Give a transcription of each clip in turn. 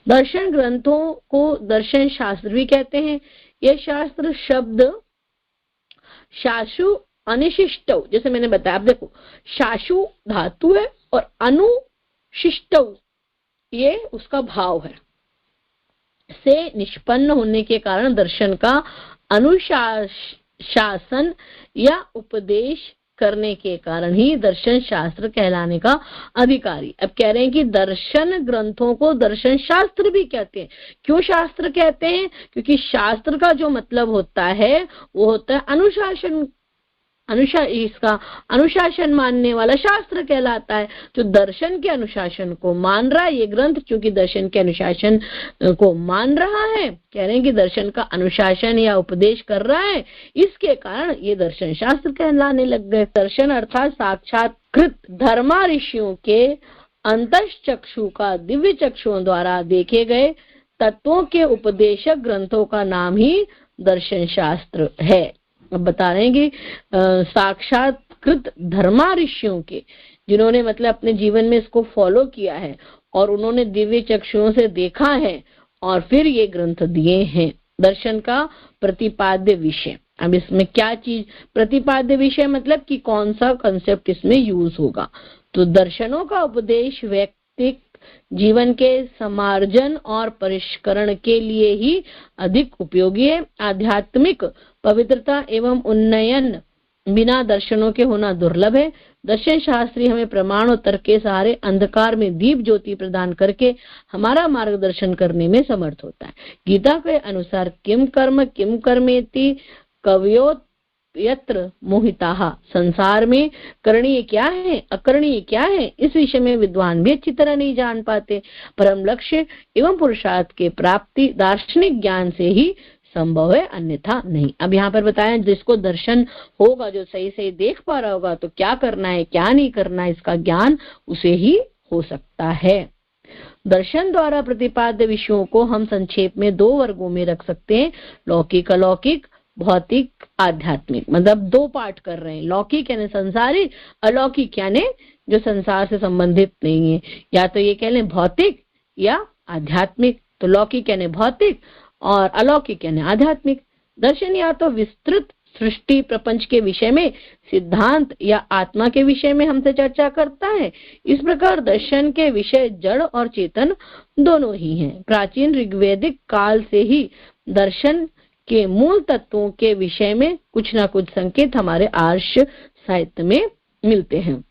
दर्शन ग्रंथों को दर्शन शास्त्र भी कहते हैं। यह शास्त्र शब्द शाशु अनिशिष्ट, जैसे मैंने बताया, आप देखो शाशु धातु है और अनुशिष्ट ये उसका भाव है, से निष्पन्न होने के कारण दर्शन का अनुशासन या उपदेश करने के कारण ही दर्शन शास्त्र कहलाने का अधिकारी। अब कह रहे हैं कि दर्शन ग्रंथों को दर्शन शास्त्र भी कहते हैं। क्यों शास्त्र कहते हैं? क्योंकि शास्त्र का जो मतलब होता है वो होता है अनुशासन, इसका अनुशासन मानने वाला शास्त्र कहलाता है। जो दर्शन के अनुशासन को मान रहा है ये ग्रंथ, चूंकि दर्शन के अनुशासन को मान रहा है, कह रहे हैं कि दर्शन का अनुशासन या उपदेश कर रहा है, इसके कारण ये दर्शन शास्त्र कहलाने लग गए। दर्शन अर्थात साक्षात्कृत धर्मा ऋषियों के अंतःचक्षु का दिव्य चक्षुओं द्वारा देखे गए तत्वों के उपदेशक ग्रंथों का नाम ही दर्शन शास्त्र है। अब बता रहे हैं कि साक्षात्कृत धर्मा ऋषियों के, जिन्होंने मतलब अपने जीवन में इसको फॉलो किया है और उन्होंने दिव्य चक्षुओं से देखा है और फिर ये ग्रंथ दिए हैं। दर्शन का प्रतिपाद्य विषय, अब इसमें क्या चीज प्रतिपाद्य विषय मतलब कि कौन सा कंसेप्ट इसमें यूज होगा। तो दर्शनों का उपदेश व्यक्तिक जीवन के समार्जन और परिष्करण के लिए ही अधिक उपयोगी है। आध्यात्मिक पवित्रता एवं उन्नयन बिना दर्शनों के होना दुर्लभ है। दर्शन शास्त्री हमें प्रमाण और तर्क के सहारे अंधकार में दीप ज्योति प्रदान करके हमारा मार्गदर्शन करने में समर्थ होता है। गीता के अनुसार किम कर्मेति कवयो यत्र मोहिताः, संसार में करणीय क्या है अकरणीय क्या है इस विषय में विद्वान भी अच्छी तरह नहीं जान पाते। परम लक्ष्य एवं पुरुषार्थ के प्राप्ति दार्शनिक ज्ञान से ही संभव है, अन्यथा नहीं। अब यहाँ पर बताया जिसको दर्शन होगा, जो सही सही देख पा रहा होगा, तो क्या करना है क्या नहीं करना है इसका ज्ञान उसे ही हो सकता है। दर्शन द्वारा प्रतिपाद्य विषयों को हम संक्षेप में 2 वर्गों में रख सकते हैं, लौकिक अलौकिक, भौतिक आध्यात्मिक। मतलब 2 पार्ट कर रहे हैं, लौकिक यानी संसारी, अलौकिक यानी जो संसार से संबंधित नहीं है, या तो ये कह लें भौतिक या आध्यात्मिक। तो लौकिक यानी भौतिक और अलौकिक यानी आध्यात्मिक। दर्शन या तो विस्तृत सृष्टि प्रपंच के विषय में, सिद्धांत या आत्मा के विषय में हमसे चर्चा करता है। इस प्रकार दर्शन के विषय जड़ और चेतन दोनों ही हैं। प्राचीन ऋग्वैदिक काल से ही दर्शन के मूल तत्वों के विषय में कुछ ना कुछ संकेत हमारे आर्ष साहित्य में मिलते हैं।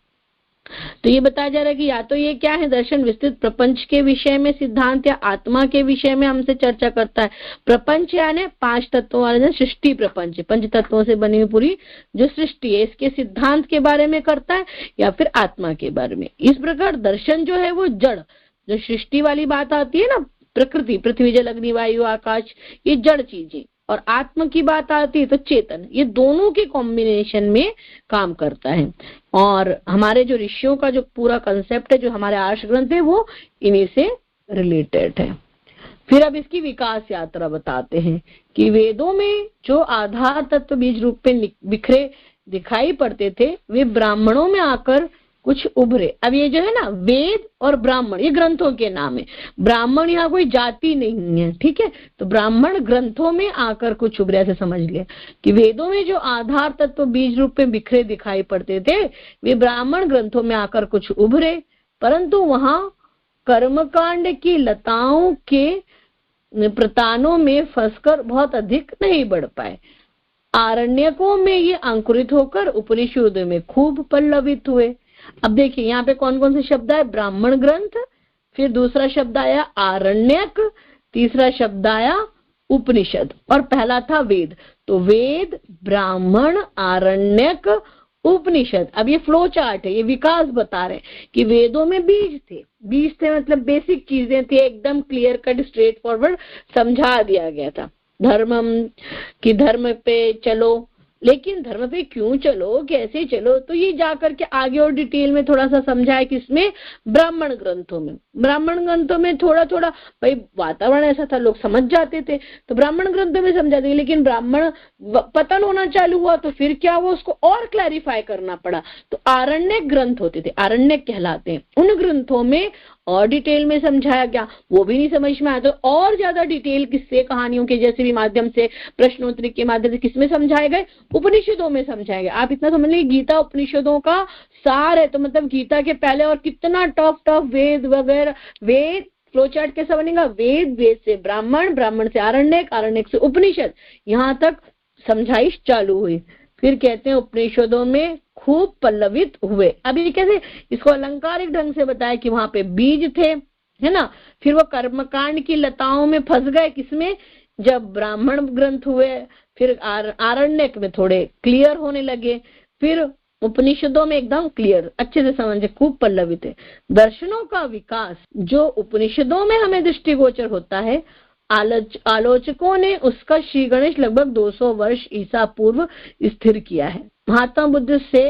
तो ये बताया जा रहा है कि या तो ये क्या है, दर्शन विस्तृत प्रपंच के विषय में, सिद्धांत या आत्मा के विषय में हमसे चर्चा करता है। प्रपंच यानी 5 तत्वों वाले सृष्टि प्रपंच, 5 तत्वों से बनी हुई पूरी जो सृष्टि है, इसके सिद्धांत के बारे में करता है या फिर आत्मा के बारे में। इस प्रकार दर्शन जो है वो जड़, जो सृष्टि वाली बात आती है ना, प्रकृति, पृथ्वी जल अग्नि वायु आकाश, ये जड़ चीजें, और आत्मा की बात आती है तो चेतन, ये दोनों के कॉम्बिनेशन में काम करता है। और हमारे जो ऋषियों का जो पूरा कंसेप्ट है, जो हमारे आर्ष ग्रंथ है, वो इन्हीं से रिलेटेड है। फिर अब इसकी विकास यात्रा बताते हैं कि वेदों में जो आधार तत्व बीज रूप में बिखरे दिखाई पड़ते थे, वे ब्राह्मणों में आकर कुछ उभरे। अब ये जो है ना, वेद और ब्राह्मण, ये ग्रंथों के नाम है। ब्राह्मण यहाँ कोई जाति नहीं है, ठीक है। तो ब्राह्मण ग्रंथों में आकर कुछ उभरे, ऐसे समझ लिया कि वेदों में जो आधार तत्व बीज रूप में बिखरे दिखाई पड़ते थे, वे ब्राह्मण ग्रंथों में आकर कुछ उभरे, परंतु वहां कर्मकांड की लताओं के प्रतानों में फंसकर बहुत अधिक नहीं बढ़ पाए। आरण्यकों में ये अंकुरित होकर उपनिषदों में खूब पल्लवित हुए। अब देखिए यहाँ पे कौन कौन से शब्द आए, ब्राह्मण ग्रंथ, फिर दूसरा शब्द आया आरण्यक, तीसरा शब्द आया उपनिषद और पहला था वेद। तो वेद, ब्राह्मण, आरण्यक, उपनिषद। अब ये फ्लो चार्ट है, ये विकास बता रहे हैं कि वेदों में बीज थे मतलब बेसिक चीजें थी, एकदम क्लियर कट स्ट्रेट फॉरवर्ड समझा दिया गया था। धर्म पे चलो, लेकिन धर्म पे क्यों चलो, कैसे चलो, तो ये जाकर के आगे और डिटेल में थोड़ा सा समझा है। किसमें? ब्राह्मण ग्रंथों में थोड़ा थोड़ा, भाई वातावरण ऐसा था, लोग समझ जाते थे तो ब्राह्मण ग्रंथों में समझाते, लेकिन ब्राह्मण पतन होना चालू हुआ तो फिर क्या हुआ, उसको और क्लैरिफाई करना पड़ा। तो आरण्यक ग्रंथ होते थे, आरण्यक कहलाते हैं। उन ग्रंथों में और डिटेल में समझाया गया, वो भी नहीं समझ में आया तो और ज्यादा डिटेल किस्से कहानियों के जैसे भी माध्यम से, प्रश्नोत्तरी के माध्यम से किसमें समझाए गए, उपनिषदों में समझाए गए। आप इतना समझ लीजिए गीता उपनिषदों का सार है, तो मतलब गीता के पहले और कितना टफ टफ वेद वगैरह, वेद फ्लो चार्ट कैसा बनेगा, वेद, वेद से ब्राह्मण, ब्राह्मण से आरण्यक, आरण्यक से उपनिषद, यहाँ तक समझाइश चालू हुई। फिर कहते हैं उपनिषदों में खूब पल्लवित हुए। अब ये कैसे, इसको अलंकारिक ढंग से बताया कि वहां पे बीज थे, है ना। फिर वो कर्मकांड की लताओं में फंस गए, किसमें, जब ब्राह्मण ग्रंथ हुए, फिर आरण्यक में थोड़े क्लियर होने लगे, फिर उपनिषदों में एकदम क्लियर, अच्छे से समझे, खूब पल्लवित है। दर्शनों का विकास जो उपनिषदों में हमें दृष्टिगोचर होता है, आलोचकों ने उसका श्री गणेश लगभग 200 वर्ष ईसा पूर्व स्थिर किया है। महात्मा बुद्ध से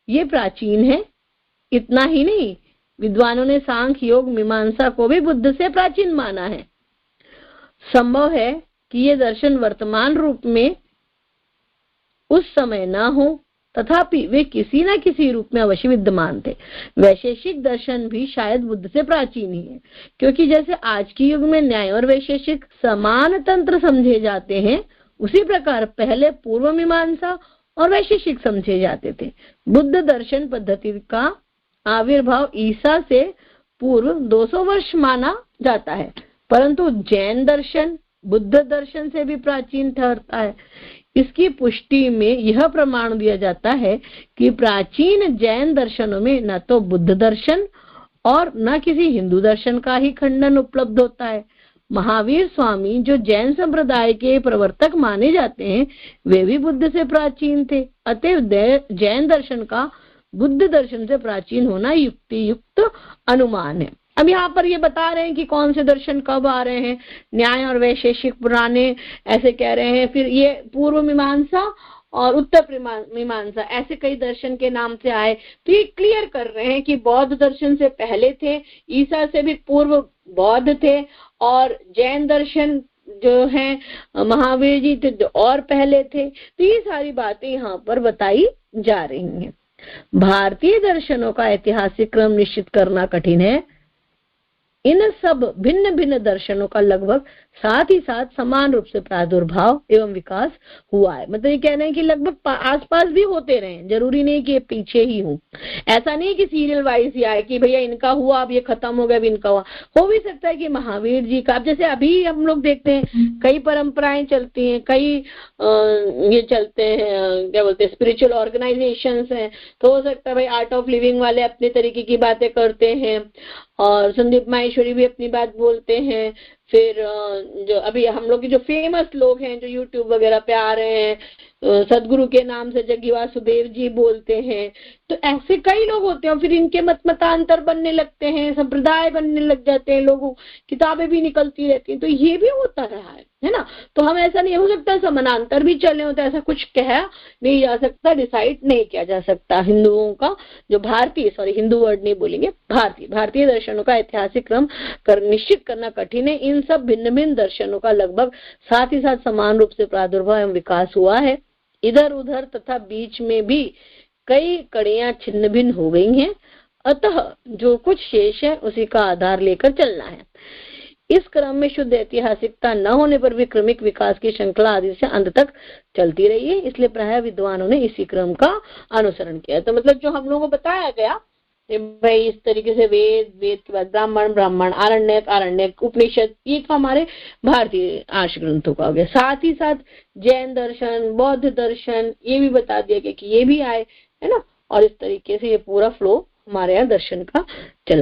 ये प्राचीन है। इतना ही नहीं, विद्वानों ने सांख्य, योग, मीमांसा को भी बुद्ध से प्राचीन माना है। संभव है कि ये दर्शन वर्तमान रूप में उस समय न हो, तथापि वे किसी न किसी रूप में अवश्य विद्यमान थे। वैशेषिक दर्शन भी शायद बुद्ध से प्राचीन ही है, क्योंकि जैसे आज के युग में न्याय और वैशेषिक समान तंत्र समझे जाते हैं, उसी प्रकार पहले पूर्व मीमांसा और वैशेषिक समझे जाते थे। बुद्ध दर्शन पद्धति का आविर्भाव ईसा से पूर्व 200 वर्ष माना जाता है, परंतु जैन दर्शन बुद्ध दर्शन से भी प्राचीन ठहरता है। इसकी पुष्टि में यह प्रमाण दिया जाता है कि प्राचीन जैन दर्शनों में न तो बुद्ध दर्शन और न किसी हिंदू दर्शन का ही खंडन उपलब्ध होता है। महावीर स्वामी जो जैन संप्रदाय के प्रवर्तक माने जाते हैं, वे भी बुद्ध से प्राचीन थे। अतएव जैन दर्शन का बुद्ध दर्शन से प्राचीन होना युक्ति युक्त अनुमान है। अब यहाँ पर ये बता रहे हैं कि कौन से दर्शन कब आ रहे हैं, न्याय और वैशेषिक पुराने ऐसे कह रहे हैं, फिर ये पूर्व मीमांसा और उत्तर मीमांसा ऐसे कई दर्शन के नाम से आए। तो ये क्लियर कर रहे हैं कि बौद्ध दर्शन से पहले थे, ईसा से भी पूर्व बौद्ध थे, और जैन दर्शन जो है महावीर जी थे और पहले थे। तो ये सारी बातें यहाँ पर बताई जा रही हैं। भारतीय दर्शनों का ऐतिहासिक क्रम निश्चित करना कठिन है। इन सब भिन्न भिन्न दर्शनों का लगभग साथ ही साथ समान रूप से प्रादुर्भाव एवं विकास हुआ है। मतलब ये कहना है कि लगभग आसपास भी होते रहे, जरूरी नहीं कि ये पीछे ही हो। ऐसा नहीं कि सीरियल वाइज ही आए कि भैया इनका हुआ अब ये खत्म हो गया, अब इनका हुआ। हो भी सकता है कि महावीर जी का, जैसे अभी हम लोग देखते हैं कई परंपराएं चलती हैं, कई ये चलते हैं, क्या बोलते हैं, स्पिरिचुअल ऑर्गेनाइजेशंस हैं। तो हो सकता है भाई आर्ट ऑफ लिविंग वाले अपने तरीके की बातें करते हैं, और संदीप माहेश्वरी भी अपनी बात बोलते हैं। फिर जो अभी हम लोग के जो फेमस लोग हैं जो यूट्यूब वगैरह पे आ रहे हैं, सदगुरु के नाम से जग्गी वासुदेव जी बोलते हैं। तो ऐसे कई लोग होते हैं, फिर इनके मतांतर बनने लगते हैं, संप्रदाय बनने लग जाते हैं, लोगों किताबें भी निकलती रहती हैं। तो ये भी होता रहा है ना। तो हम ऐसा नहीं हो सकता समानांतर भी चले हो, तो ऐसा कुछ कहा नहीं जा सकता, डिसाइड नहीं किया जा सकता। हिंदुओं का जो हिंदू वर्ड नहीं बोलेंगे, भारतीय दर्शनों का ऐतिहासिक क्रम निश्चित करना कठिन है। इन सब भिन्न भिन्न दर्शनों का लगभग साथ ही साथ समान रूप से प्रादुर्भाव एवं विकास हुआ है। इधर उधर तथा बीच में भी कई कड़ियां छिन्न भिन्न हो गई हैं, अतः जो कुछ शेष है उसी का आधार लेकर चलना है। इस क्रम में शुद्ध ऐतिहासिकता न होने पर भी क्रमिक विकास की श्रृंखला आदि से अंत तक चलती रही है, इसलिए प्राय विद्वानों ने इसी क्रम का अनुसरण किया। तो मतलब जो हम लोगों को बताया गया भाई इस तरीके से, वेद के बाद ब्राह्मण, आरण्यक, उपनिषद, ये तो हमारे भारतीय आर्ष ग्रंथों का हो गया। साथ ही साथ जैन दर्शन, बौद्ध दर्शन, ये भी बता दिया गया कि ये भी आए, है ना। और इस तरीके से ये पूरा फ्लो हमारे यहाँ दर्शन का चला।